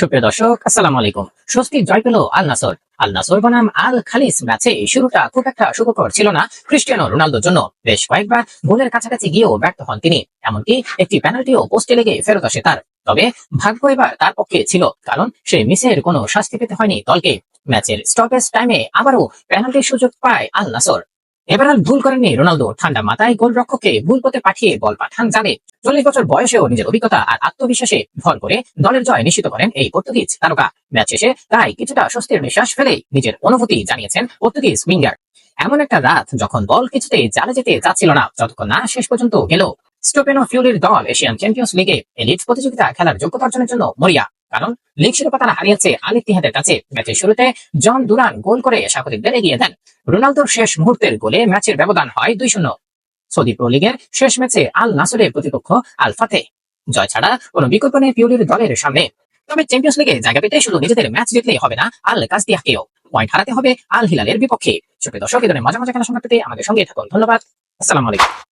সুপ্রিয় দর্শক, আসসালামু আলাইকুম। স্বস্তির জয় পেল আল নাসর। আল নাসর বনাম আল খালিস ম্যাচে শুরুটা খুব একটা সুখকর ছিল না ক্রিস্টিয়ানো রোনালদোর জন্য। বেশ কয়েকবার গোলের কাছাকাছি গিয়েও ব্যর্থ হন তিনি, এমনকি একটি পেনাল্টিও পোস্টে লেগে ফেরত আসে তার। তবে ভাগ্য এবার তার পক্ষে ছিল, কারণ সেই মিসের কোনো শাস্তি পেতে হয়নি দলকে। ম্যাচের স্টপেজ টাইমে আবারও পেনাল্টির সুযোগ পায় আল নাসর। এবার আর ভুল করেননি রোনালদো, ঠান্ডা মাথায় গোলরক্ষককে ভুল পথে পাঠিয়ে বল পাঠান জালে। 40 বছর বয়সেও নিজের অভিজ্ঞতা আর আত্মবিশ্বাসে ভর করে দলের জয় নিশ্চিত করেন এই পর্তুগিজ তারকা। ম্যাচ শেষে তাই কিছুটা স্বস্তির নিঃশ্বাস ফেলেই নিজের অনুভূতি জানিয়েছেন পর্তুগিজ উইঙ্গার। এমন একটা রাত যখন বল কিছুতেই জালে যেতে চাচ্ছিল না, যতক্ষণ না শেষ পর্যন্ত গেল। স্টোপেনো ফিউরির দল এশিয়ান চ্যাম্পিয়ন্স লিগে এলিট প্রতিযোগিতা খেলার যোগ্যতা অর্জনের জন্য মরিয়া, কারণ লিগ শিরোপা তারা হারিয়েছে আল ইত্তিহাদের কাছে। ম্যাচের শুরুতে জন দুরান গোল করে স্বাগতিকদের এগিয়ে দেন। রোনালদোর শেষ মুহূর্তের গোলে ম্যাচের ব্যবধান হয় 2-0। সৌদি প্রো লিগের শেষ ম্যাচে আল নাসরের প্রতিপক্ষ আল ফাতে। জয় ছাড়া কোনো বিকল্প নেই পিউরির দলের সামনে। তবে চ্যাম্পিয়ন্স লিগে জায়গা পেতে শুধু নিজেদের ম্যাচ জিতলেই হবে না, আল কাসদিয়াহকেও পয়েন্ট হারাতে হবে আল হিলালের বিপক্ষে। সুপ্রিয় দর্শক, এই ধরনের মজা মজা খেলা সংবাদ পেতে আমাদের সঙ্গে থাকুন। ধন্যবাদ। আসসালামু আলাইকুম।